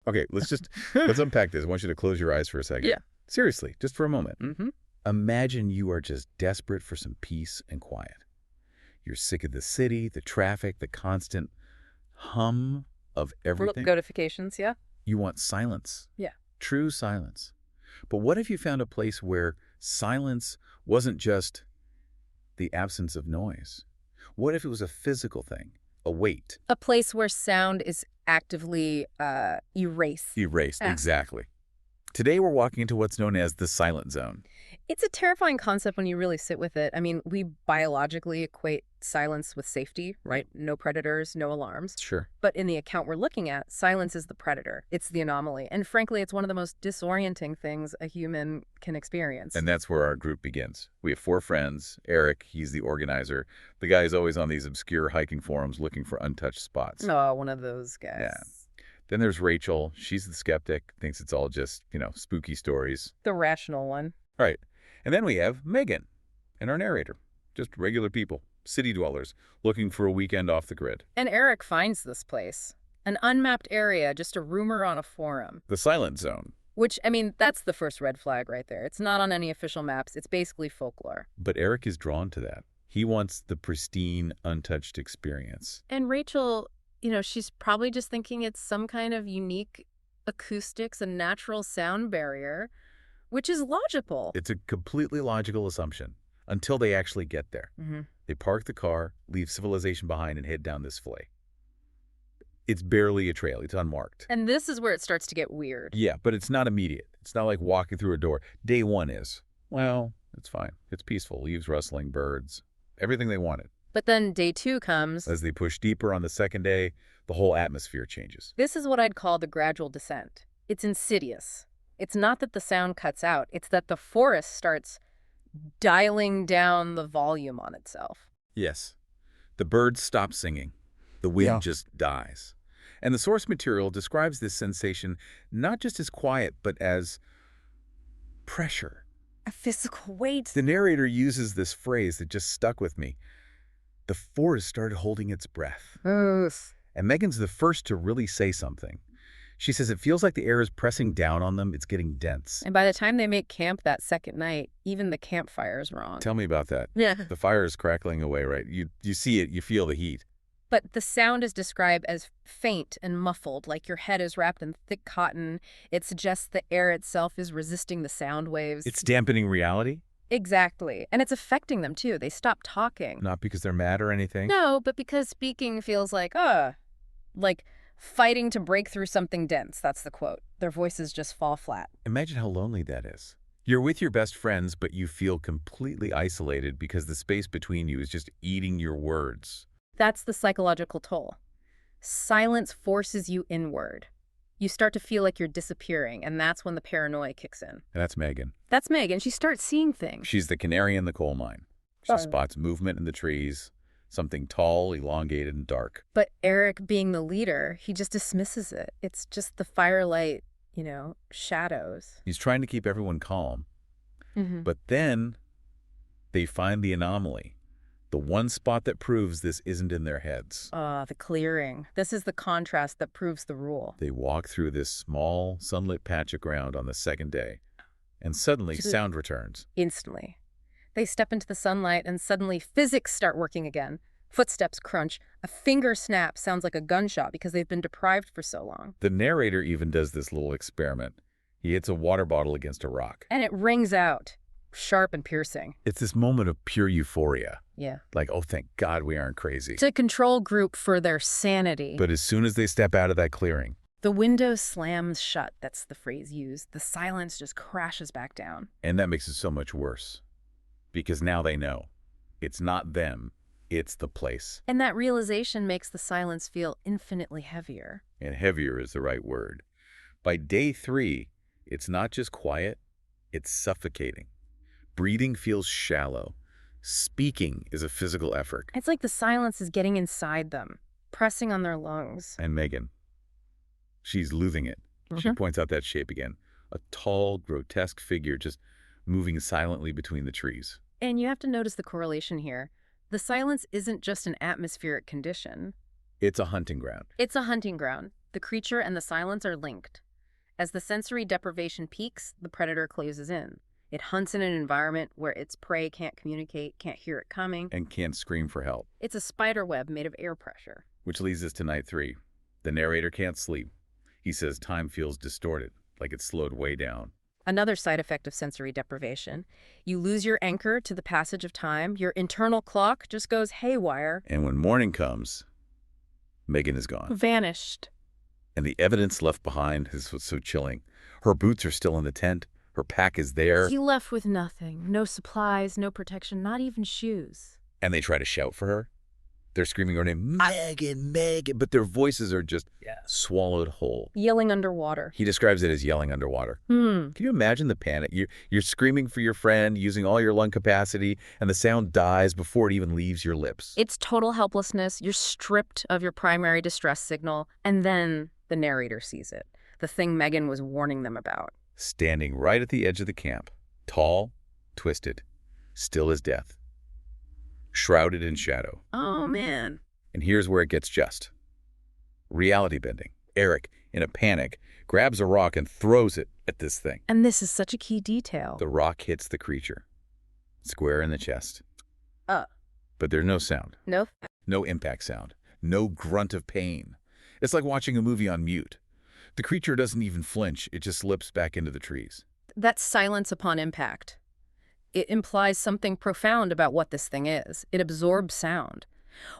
Okay, let's unpack this. I want you to close your eyes for a second. Yeah. Seriously, just for a moment. Mm-hmm. Imagine you are just desperate for some peace and quiet. You're sick of the city, the traffic, the constant hum of everything. Notifications, yeah? You want silence. Yeah. True silence. But what if you found a place where silence wasn't just the absence of noise? What if it was a physical thing, a weight? A place where sound is actively erased. Erased, exactly. Today we're walking into what's known as the silent zone. It's a terrifying concept when you really sit with it. I mean, we biologically equate silence with safety, right? No predators, no alarms. Sure. But in the account we're looking at, silence is the predator. It's the anomaly. And frankly, it's one of the most disorienting things a human can experience. And that's where our group begins. We have 4 friends. Eric, he's the organizer. The guy is always on these obscure hiking forums looking for untouched spots. Oh, one of those guys. Yeah. Then there's Rachel. She's the skeptic, thinks it's all just, spooky stories. The rational one. Right. And then we have Megan and our narrator. Just regular people, city dwellers, looking for a weekend off the grid. And Eric finds this place. An unmapped area, just a rumor on a forum. The silent zone. Which, I mean, that's the first red flag right there. It's not on any official maps. It's basically folklore. But Eric is drawn to that. He wants the pristine, untouched experience. And Rachel, she's probably just thinking it's some kind of unique acoustics and natural sound barrier, which is logical. It's a completely logical assumption until they actually get there. Mm-hmm. They park the car, leave civilization behind, and head down this fillet. It's barely a trail. It's unmarked. And this is where it starts to get weird. Yeah, but it's not immediate. It's not like walking through a door. Day 1 is, well, it's fine. It's peaceful. Leaves rustling, birds, everything they wanted. But then day 2 comes. As they push deeper on the second day, the whole atmosphere changes. This is what I'd call the gradual descent. It's insidious. It's not that the sound cuts out. It's that the forest starts dialing down the volume on itself. Yes. The birds stop singing. The wind just dies. And the source material describes this sensation not just as quiet, but as pressure. A physical weight. The narrator uses this phrase that just stuck with me. The forest started holding its breath. And Megan's the first to really say something. She says it feels like the air is pressing down on them. It's getting dense. And by the time they make camp that second night, even the campfire is wrong. Tell me about that. Yeah. The fire is crackling away, right? You see it. You feel the heat. But the sound is described as faint and muffled, like your head is wrapped in thick cotton. It suggests the air itself is resisting the sound waves. It's dampening reality? Exactly. And it's affecting them, too. They stop talking. Not because they're mad or anything? No, but because speaking feels like fighting to break through something dense. That's the quote. Their voices just fall flat. Imagine how lonely that is. You're with your best friends, but you feel completely isolated because the space between you is just eating your words. That's the psychological toll. Silence forces you inward. You start to feel like you're disappearing, and that's when the paranoia kicks in. And that's Megan. That's Megan. She starts seeing things. She's the canary in the coal mine. She spots movement in the trees, something tall, elongated, and dark. But Eric, being the leader, he just dismisses it. It's just the firelight, shadows. He's trying to keep everyone calm. Mm-hmm. But then they find the anomaly. The one spot that proves this isn't in their heads. The clearing. This is the contrast that proves the rule. They walk through this small, sunlit patch of ground on the second day, and suddenly sound returns. Instantly. They step into the sunlight, and suddenly physics start working again. Footsteps crunch. A finger snap sounds like a gunshot because they've been deprived for so long. The narrator even does this little experiment. He hits a water bottle against a rock. And it rings out, sharp and piercing. It's this moment of pure euphoria. Yeah. Like, oh, thank God we aren't crazy. It's a control group for their sanity. But as soon as they step out of that clearing, the window slams shut. That's the phrase used. The silence just crashes back down. And that makes it so much worse. Because now they know. It's not them. It's the place. And that realization makes the silence feel infinitely heavier. And heavier is the right word. By day 3, it's not just quiet, it's suffocating. Breathing feels shallow. Speaking is a physical effort. It's like the silence is getting inside them, pressing on their lungs. And Megan, she's losing it. She points out that shape again. A tall, grotesque figure just moving silently between the trees. And you have to notice the correlation here. The silence isn't just an atmospheric condition. It's a hunting ground. It's a hunting ground. The creature and the silence are linked. As the sensory deprivation peaks, the predator closes in. It hunts in an environment where its prey can't communicate, can't hear it coming. And can't scream for help. It's a spider web made of air pressure. Which leads us to night 3. The narrator can't sleep. He says time feels distorted, like it's slowed way down. Another side effect of sensory deprivation. You lose your anchor to the passage of time. Your internal clock just goes haywire. And when morning comes, Megan is gone. Vanished. And the evidence left behind is what's so chilling. Her boots are still in the tent. Her pack is there. He left with nothing. No supplies, no protection, not even shoes. And they try to shout for her. They're screaming her name, Megan, Megan, but their voices are just swallowed whole. Yelling underwater. He describes it as yelling underwater. Can you imagine the panic? You're screaming for your friend, using all your lung capacity, and the sound dies before it even leaves your lips. It's total helplessness. You're stripped of your primary distress signal, and then the narrator sees it. The thing Megan was warning them about. Standing right at the edge of the camp, tall, twisted, still as death. Shrouded in shadow. Oh, man. And here's where it gets just. Reality bending. Eric, in a panic, grabs a rock and throws it at this thing. And this is such a key detail. The rock hits the creature. Square in the chest. But there's no sound. No? No impact sound. No grunt of pain. It's like watching a movie on mute. The creature doesn't even flinch. It just slips back into the trees. That's silence upon impact. It implies something profound about what this thing is. It absorbs sound.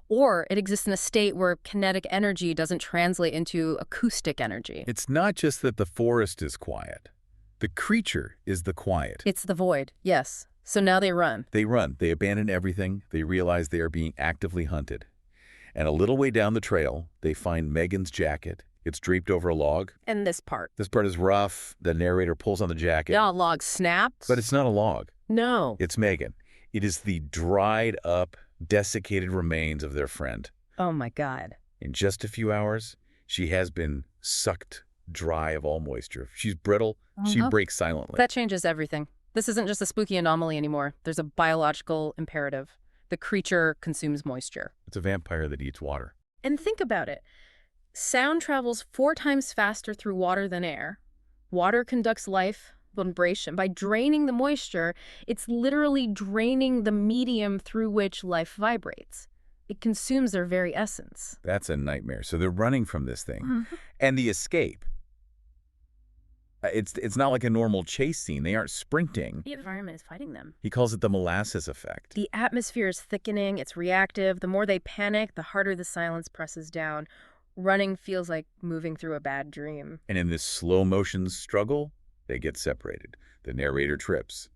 Or it exists in a state where kinetic energy doesn't translate into acoustic energy. It's not just that the forest is quiet. The creature is the quiet. It's the void, yes. So now they run. They run. They abandon everything. They realize they are being actively hunted. And a little way down the trail, they find Megan's jacket. It's draped over a log. And this part. This part is rough. The narrator pulls on the jacket. Yeah, log snaps. But it's not a log. No. It's Megan. It is the dried up, desiccated remains of their friend. Oh, my God. In just a few hours, she has been sucked dry of all moisture. She's brittle. She breaks silently. That changes everything. This isn't just a spooky anomaly anymore. There's a biological imperative. The creature consumes moisture. It's a vampire that eats water. And think about it. Sound travels 4 times faster through water than air. Water conducts life, vibration. By draining the moisture, it's literally draining the medium through which life vibrates. It consumes their very essence. That's a nightmare. So they're running from this thing. And the escape. It's not like a normal chase scene. They aren't sprinting. The environment is fighting them. He calls it the molasses effect. The atmosphere is thickening. It's reactive. The more they panic, the harder the silence presses down. Running feels like moving through a bad dream. And in this slow motion struggle, they get separated. The narrator trips.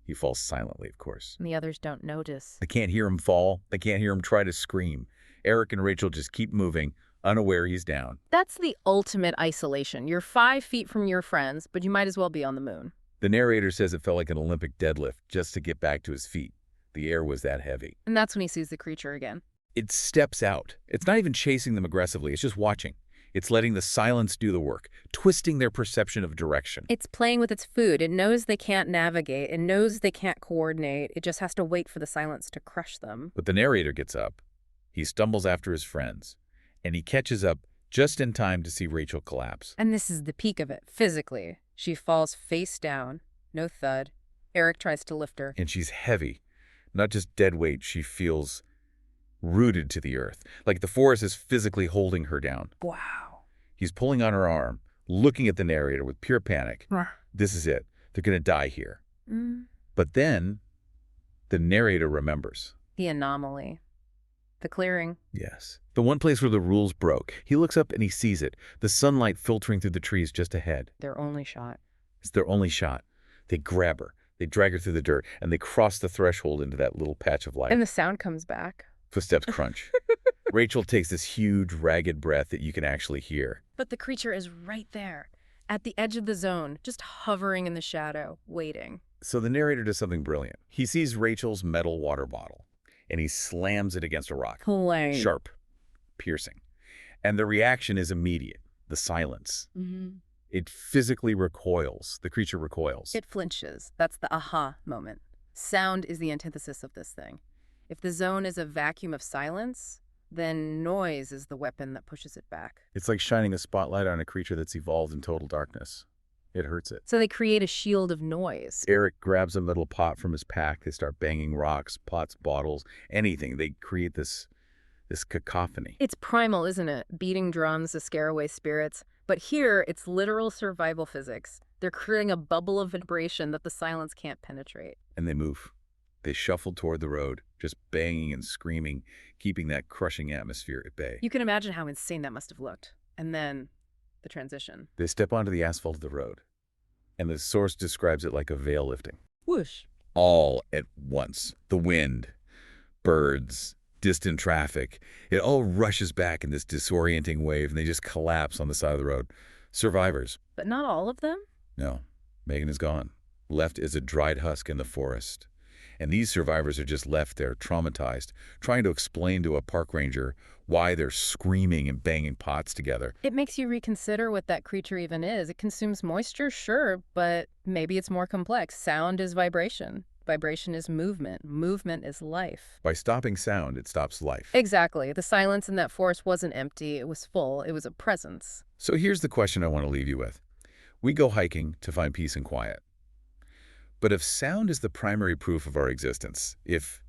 He falls silently, of course. And the others don't notice. They can't hear him fall. They can't hear him try to scream. Eric and Rachel just keep moving, unaware he's down. That's the ultimate isolation. You're 5 feet from your friends, but you might as well be on the moon. The narrator says it felt like an Olympic deadlift just to get back to his feet. The air was that heavy. And that's when he sees the creature again. It steps out. It's not even chasing them aggressively. It's just watching. It's letting the silence do the work, twisting their perception of direction. It's playing with its food. It knows they can't navigate. It knows they can't coordinate. It just has to wait for the silence to crush them. But the narrator gets up. He stumbles after his friends, and he catches up just in time to see Rachel collapse. And this is the peak of it, physically. She falls face down, no thud. Eric tries to lift her. And she's heavy. Not just dead weight, she feels rooted to the earth, like the forest is physically holding her down. Wow. He's pulling on her arm, looking at the narrator with pure panic. This is it. They're going to die here. But then the narrator remembers. The anomaly. The clearing. Yes. The one place where the rules broke. He looks up and he sees it, the sunlight filtering through the trees just ahead. Their only shot. It's their only shot. They grab her. They drag her through the dirt, and they cross the threshold into that little patch of light. And the sound comes back. Footsteps crunch. Rachel takes this huge, ragged breath that you can actually hear. But the creature is right there, at the edge of the zone, just hovering in the shadow, waiting. So the narrator does something brilliant. He sees Rachel's metal water bottle, and he slams it against a rock. Sharp, piercing. And the reaction is immediate. The silence. It physically recoils. The creature recoils. It flinches. That's the aha moment. Sound is the antithesis of this thing. If the zone is a vacuum of silence, then noise is the weapon that pushes it back. It's like shining a spotlight on a creature that's evolved in total darkness. It hurts it. So they create a shield of noise. Eric grabs a little pot from his pack. They start banging rocks, pots, bottles, anything. They create this cacophony. It's primal, isn't it? Beating drums to scare away spirits. But here, it's literal survival physics. They're creating a bubble of vibration that the silence can't penetrate. And they move. They shuffle toward the road, just banging and screaming, keeping that crushing atmosphere at bay. You can imagine how insane that must have looked. And then, the transition. They step onto the asphalt of the road, and the source describes it like a veil lifting. Whoosh. All at once. The wind, birds, distant traffic. It all rushes back in this disorienting wave, and they just collapse on the side of the road. Survivors. But not all of them? No, Megan is gone. Left is a dried husk in the forest. And these survivors are just left there, traumatized, trying to explain to a park ranger why they're screaming and banging pots together. It makes you reconsider what that creature even is. It consumes moisture, sure, but maybe it's more complex. Sound is vibration. Vibration is movement. Movement is life. By stopping sound, it stops life. Exactly. The silence in that forest wasn't empty. It was full. It was a presence. So here's the question I want to leave you with. We go hiking to find peace and quiet. But if sound is the primary proof of our existence, if,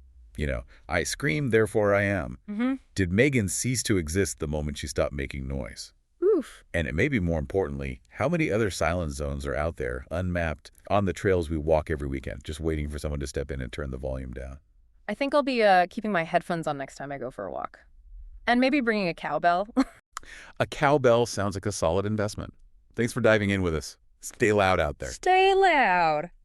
I scream, therefore I am, did Megan cease to exist the moment she stopped making noise? Oof. And it may be more importantly, how many other silence zones are out there, unmapped, on the trails we walk every weekend, just waiting for someone to step in and turn the volume down? I think I'll be keeping my headphones on next time I go for a walk. And maybe bringing a cowbell. A cowbell sounds like a solid investment. Thanks for diving in with us. Stay loud out there. Stay loud.